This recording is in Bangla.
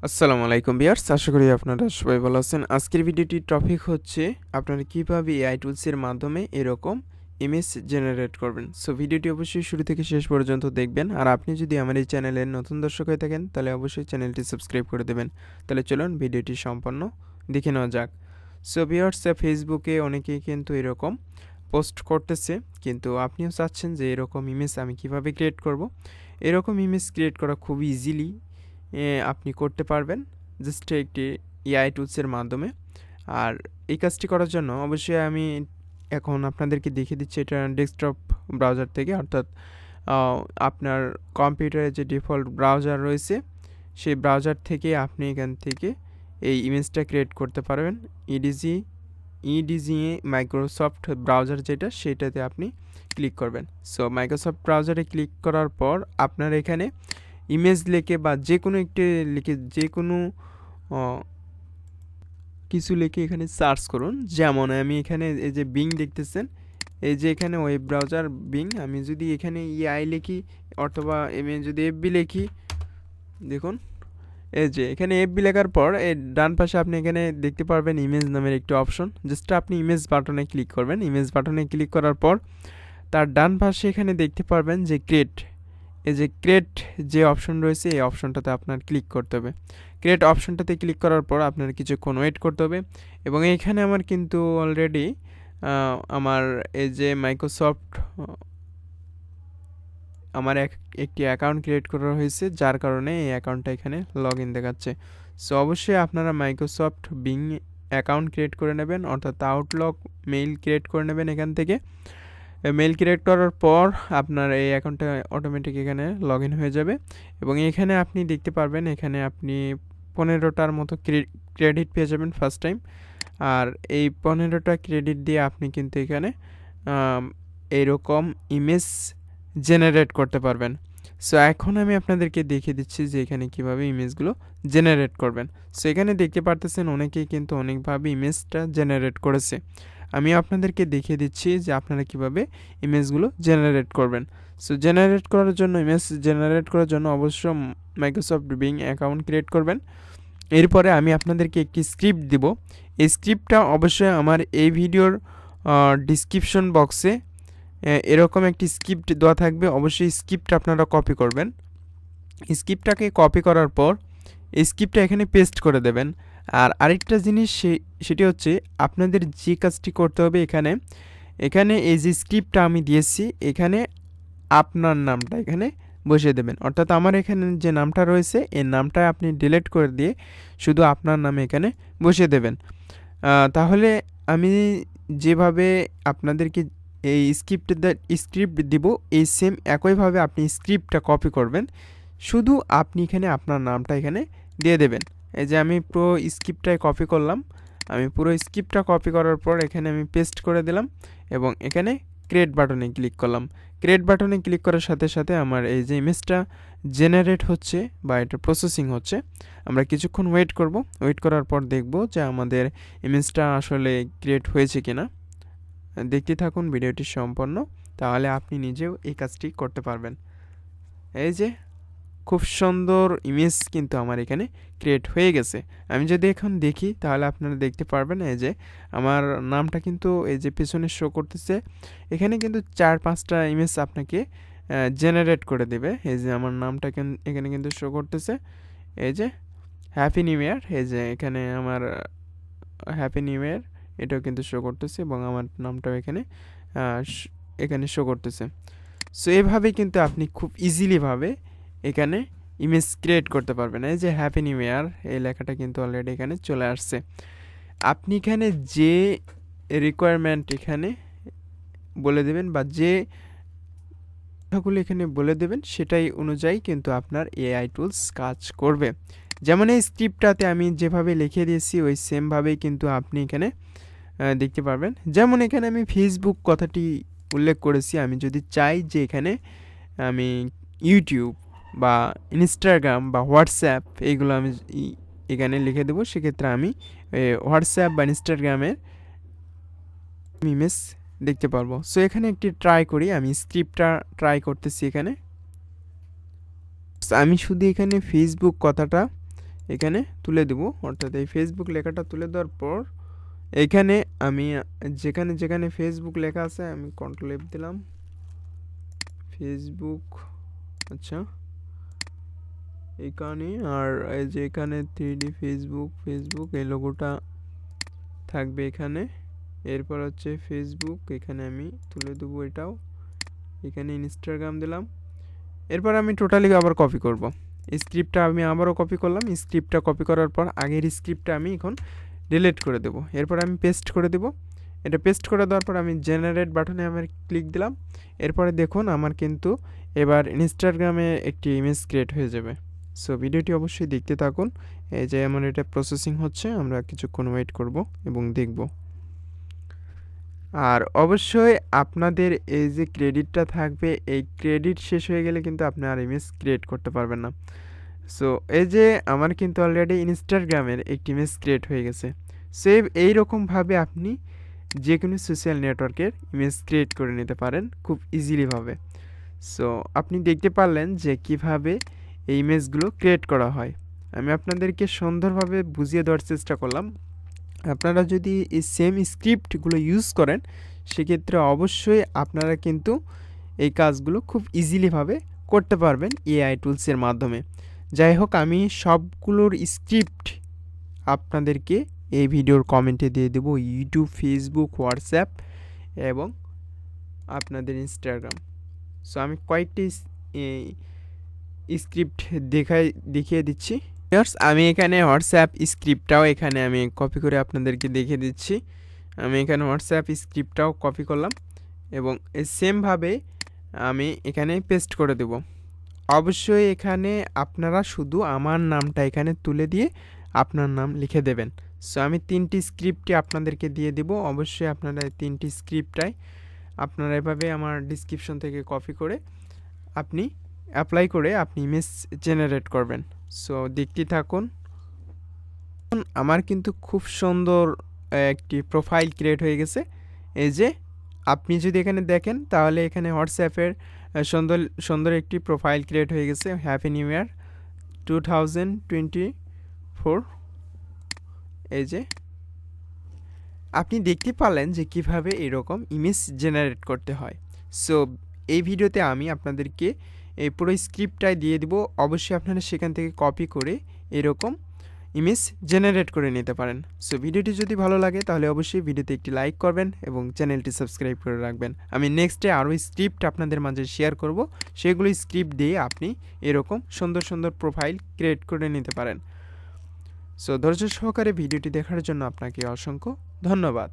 আসসালামু আলাইকুম ভিউয়ার্স, আশা করি আপনারা সবাই ভালো আছেন। আজকের ভিডিওটির টপিক হচ্ছে আপনারা কিভাবে এআই টুলসের মাধ্যমে এরকম ইমেজ জেনারেট করবেন। সো ভিডিওটি অবশ্যই শুরু থেকে শেষ পর্যন্ত দেখবেন। আর আপনি যদি আমার এই চ্যানেলের নতুন দর্শক হয়ে থাকেন তাহলে অবশ্যই চ্যানেলটি সাবস্ক্রাইব করে দেবেন। তাহলে চলুন ভিডিওটি সম্পন্ন দেখে নেওয়া যাক। সো ভিউয়ার্স, ফেসবুকে অনেকেই কিন্তু এরকম পোস্ট করতেছে, কিন্তু আপনিও চাচ্ছেন যে এরকম ইমেজ আমি কিভাবে ক্রিয়েট করব। এরকম ইমেজ ক্রিয়েট করা খুব ইজিলি আপনি করতে পারবেন জাস্ট একটি এআই টুলসের মাধ্যমে। আর এই কাজটি করার জন্য অবশ্যই আমি এখন আপনাদেরকে দেখিয়ে দিচ্ছি এটা ডেস্কটপ ব্রাউজার থেকে, অর্থাৎ আপনার কম্পিউটারে যে ডিফল্ট ব্রাউজার রয়েছে সেই ব্রাউজার থেকে আপনি এখান থেকে এই ইমেজটা ক্রিয়েট করতে পারবেন। ইডিজি মাইক্রোসফট ব্রাউজার যেটা, সেটাতে আপনি ক্লিক করবেন। সো মাইক্রোসফট ব্রাউজারে ক্লিক করার পর আপনার এখানে ইমেজ লিখে বা যে কোনো একটি লিখে যে কোনো কিছু লিখে এখানে সার্চ করুন। যেমন আমি এখানে এই যে বিং দেখতেছেন, এই যে এখানে ওয়েব ব্রাউজার বিং, আমি যদি এখানে ইআই লিখি অথবা আমি যদি এফবি লিখি, দেখুন এই যে এখানে এফবি লেখার পর এই ডান পাশে আপনি এখানে দেখতে পারবেন ইমেজ নামের একটি অপশন। জাস্ট আপনি ইমেজ বাটনে ক্লিক করবেন। ইমেজ বাটনে ক্লিক করার পর তার ডান পাশে এখানে দেখতে পারবেন যে ক্রিয়েট, এই যে ক্রিয়েট যে অপশন রয়েছে এই অপশনটাতে আপনার ক্লিক করতে হবে। ক্রিয়েট অপশনটাতে ক্লিক করার পর আপনার কিছুক্ষণ ওয়েট করতে হবে। এবং এখানে আমার কিন্তু অলরেডি আমার এই যে মাইক্রোসফট আমার একটি অ্যাকাউন্ট ক্রিয়েট করা হয়েছে, যার কারণে এই অ্যাকাউন্টটা এখানে লগ ইন দেখাচ্ছে। সো অবশ্যই আপনারা মাইক্রোসফট বিং অ্যাকাউন্ট ক্রিয়েট করে নেবেন, অর্থাৎ আউটলুক মেইল ক্রিয়েট করে নেবেন। এখান থেকে মেল ক্রিয়েট করার পর আপনার এই অ্যাকাউন্টটা অটোমেটিক এখানে লগ ইন হয়ে যাবে। এবং এখানে আপনি দেখতে পারবেন এখানে আপনি 15টার মতো ক্রেডিট পেয়ে যাবেন ফার্স্ট টাইম। আর এই 15টা ক্রেডিট দিয়ে আপনি কিন্তু এখানে এইরকম ইমেজ জেনারেট করতে পারবেন। সো এখন আমি আপনাদেরকে দেখিয়ে দিচ্ছি যে এখানে কিভাবে ইমেজগুলো জেনারেট করবেন। সো এখানে দেখতে পারতেছেন অনেকেই কিন্তু অনেকভাবে ইমেজটা জেনারেট করেছে। আমি আপনাদেরকে দেখিয়ে দিচ্ছি যে আপনারা কিভাবে ইমেজগুলো জেনারেট করবেন। সো জেনারেট করার জন্য ইমেজ জেনারেট করার জন্য অবশ্যই মাইক্রোসফট বিং অ্যাকাউন্ট ক্রিয়েট করবেন। এরপরে আমি আপনাদেরকে একটি স্ক্রিপ্ট দিব। এই স্ক্রিপ্টটা অবশ্যই আমার এই ভিডিওর ডিসক্রিপশন বক্সে এরকম একটি স্ক্রিপ্ট দেওয়া থাকবে। অবশ্যই স্ক্রিপ্টটা আপনারা কপি করবেন। স্ক্রিপ্টটাকে কপি করার পর এই স্ক্রিপ্টটা এখানে পেস্ট করে দেবেন। আর আরেকটা জিনিস সেটি হচ্ছে আপনাদের যে কাজটি করতে হবে, এখানে এই যে স্ক্রিপ্টটা আমি দিয়েছি এখানে আপনার নামটা এখানে বসিয়ে দেবেন। অর্থাৎ আমার এখানে যে নামটা রয়েছে এই নামটা আপনি ডিলিট করে দিয়ে শুধু আপনার নামে এখানে বসিয়ে দেবেন। তাহলে আমি যেভাবে আপনাদেরকে এই স্ক্রিপ্ট দিব এই সেম একইভাবে আপনি স্ক্রিপ্টটা কপি করবেন, শুধু আপনি এখানে আপনার নামটা এখানে দিয়ে দেবেন। এই যে আমি পুরো স্ক্রিপ্টটাই কপি করলাম। আমি পুরো স্ক্রিপ্টটা কপি করার পর এখানে আমি পেস্ট করে দিলাম এবং এখানে ক্রিয়েট বাটনে ক্লিক করলাম। ক্রিয়েট বাটনে ক্লিক করার সাথে সাথে আমার এই যে ইমেজটা জেনারেট হচ্ছে বা এটা প্রসেসিং হচ্ছে। আমরা কিছুক্ষণ ওয়েট করব। ওয়েট করার পর দেখব যে আমাদের ইমেজটা আসলে ক্রিয়েট হয়েছে কিনা। দেখতে থাকুন ভিডিওটি সম্পন্ন, তাহলে আপনি নিজেও এই কাজটি করতে পারবেন। এই যে খুব সুন্দর ইমেজ কিন্তু আমার এখানে ক্রিয়েট হয়ে গেছে। আমি যদি এখন দেখি তাহলে আপনারা দেখতে পারবেন এই যে আমার নামটা কিন্তু এই যে পেছনে শো করতেছে। এখানে কিন্তু 4-5টা ইমেজ আপনাকে জেনারেট করে দেবে। এই যে আমার নামটা এখানে কিন্তু শো করতেছে। এই যে হ্যাপি নিউ ইয়ার, এই যে এখানে আমার হ্যাপি নিউ ইয়ার এটাও কিন্তু শো করতেছে এবং আমার নামটাও এখানে শো করতেছে। সো এভাবে কিন্তু আপনি খুব ইজিলিভাবে এখানে ইমেজ ক্রিয়েট করতে পারবেন। এই যে হ্যাপি নিউ ইয়ার এই লেখাটা কিন্তু অলরেডি এখানে চলে আসছে। আপনি এখানে যে রিকোয়ারমেন্ট এখানে বলে দেবেন বা যে কথাগুলো এখানে বলে দেবেন সেটাই অনুযায়ী কিন্তু আপনার এআই টুলস কাজ করবে। যেমন এই স্ক্রিপ্টটাতে আমি যেভাবে লিখে দিয়েছি ওই সেমভাবেই কিন্তু আপনি এখানে দেখতে পারবেন। যেমন এখানে আমি ফেসবুক কথাটি উল্লেখ করেছি। আমি যদি চাই যে এখানে আমি ইউটিউব বা ইনস্টাগ্রাম বা হোয়াটসঅ্যাপ এইগুলো আমি এখানে লিখে দেবো, সেক্ষেত্রে আমি হোয়াটসঅ্যাপ বা ইনস্টাগ্রামের ইমেজ দেখতে পারবো। সো এখানে একটি ট্রাই করি, আমি স্ক্রিপ্টটা ট্রাই করতেছি। এখানে আমি শুধু এখানে ফেসবুক কথাটা এখানে তুলে দেব, অর্থাৎ এই ফেসবুক লেখাটা তুলে দেওয়ার পর এখানে আমি যেখানে যেখানে ফেসবুক লেখা আছে আমি কন্ট্রোল এফ দিলাম, ফেসবুক, আচ্ছা এখানে, আর এই যে এখানে 3D ফেসবুক এই লোগোটা থাকবে এখানে। এরপর হচ্ছে ফেসবুক, এখানে আমি তুলে দেবো এটাও, এখানে ইনস্টাগ্রাম দিলাম। এরপর আমি টোটালি আবার কপি করব স্ক্রিপ্টটা, আমি আবারও কপি করলাম। স্ক্রিপ্টটা কপি করার পর আগের স্ক্রিপ্টটা আমি এখন ডিলিট করে দেব। এরপর আমি পেস্ট করে দেব। এটা পেস্ট করে দেওয়ার পর আমি জেনারেট বাটনে আমার ক্লিক দিলাম। এরপরে দেখুন আমার কিন্তু এবার ইনস্টাগ্রামে একটি ইমেজ ক্রিয়েট হয়ে যাবে। সো ভিডিওটি অবশ্যই দেখতে থাকুন। এই যে আমার এটা প্রসেসিং হচ্ছে, আমরা কিছুক্ষণ ওয়েট করব এবং দেখব। আর অবশ্যই আপনাদের এই যে ক্রেডিটটা থাকবে, এই ক্রেডিট শেষ হয়ে গেলে কিন্তু আপনি আর ইমেজ ক্রিয়েট করতে পারবেন না। সো এই যে আমার কিন্তু অলরেডি ইনস্টাগ্রামের একটি ইমেজ ক্রিয়েট হয়ে গেছে। সেভ এইরকমভাবে আপনি যে কোনো সোশ্যাল নেটওয়ার্কের ইমেজ ক্রিয়েট করে নিতে পারেন খুব ইজিলিভাবে। সো আপনি দেখতে পারলেন যে কিভাবে এই ইমেজগুলো ক্রিয়েট করা হয়। আমি আপনাদেরকে সুন্দরভাবে বুঝিয়ে দেওয়ার চেষ্টা করলাম। আপনারা যদি এই সেম স্ক্রিপ্টগুলো ইউজ করেন সেক্ষেত্রে অবশ্যই আপনারা কিন্তু এই কাজগুলো খুব ইজিলিভাবে করতে পারবেন এআই টুলসের মাধ্যমে। যাই হোক, আমি সবগুলোর স্ক্রিপ্ট আপনাদেরকে এই ভিডিওর কমেন্টে দিয়ে দেবো, ইউটিউব, ফেসবুক, হোয়াটসঅ্যাপ এবং আপনাদের ইনস্টাগ্রাম। সো আমি কয়েকটি স্ক্রিপ্ট দেখিয়ে দিচ্ছি। আমি এখানে হোয়াটসঅ্যাপ স্ক্রিপ্টটাও এখানে আমি কপি করে আপনাদেরকে দেখিয়ে দিচ্ছি। আমি এখানে হোয়াটসঅ্যাপ স্ক্রিপ্টটাও কপি করলাম এবং সেমভাবে আমি এখানে পেস্ট করে দেব। অবশ্যই এখানে আপনারা শুধু আমার নামটা এখানে তুলে দিয়ে আপনার নাম লিখে দেবেন। সো আমি 3টি স্ক্রিপ্টই আপনাদেরকে দিয়ে দেব। অবশ্যই আপনারা এই 3টি স্ক্রিপ্টটাই আপনারা এভাবে আমার ডিসক্রিপশন থেকে কপি করে আপনি অ্যাপ্লাই করে আপনি ইমেজ জেনারেট করবেন। সো দেখতে থাকুন। আমার কিন্তু খুব সুন্দর একটি প্রোফাইল ক্রিয়েট হয়ে গেছে। এই যে আপনি যদি এখানে দেখেন তাহলে এখানে হোয়াটসঅ্যাপের সুন্দর সুন্দর একটি প্রোফাইল ক্রিয়েট হয়ে গেছে। Happy new year 2024। এই যে আপনি দেখতে পারলেন যে কিভাবে এরকম ইমেজ জেনারেট করতে হয়। সো এই ভিডিওতে আমি আপনাদেরকে এই পুরো স্ক্রিপ্টটাই দিয়ে দিব। অবশ্যই আপনারা সেখান থেকে কপি করে এরকম ইমেজ জেনারেট করে নিতে পারেন। সো ভিডিওটি যদি ভালো লাগে তাহলে অবশ্যই ভিডিওতে একটি লাইক করবেন এবং চ্যানেলটি সাবস্ক্রাইব করে রাখবেন। আমি নেক্সটে আরও স্ক্রিপ্ট আপনাদের মাঝে শেয়ার করব, সেগুলো স্ক্রিপ্ট দিয়ে আপনি এরকম সুন্দর সুন্দর প্রোফাইল ক্রিয়েট করে নিতে পারেন। সো ধৈর্য সহকারে ভিডিওটি দেখার জন্য আপনাকে অসংখ্য ধন্যবাদ।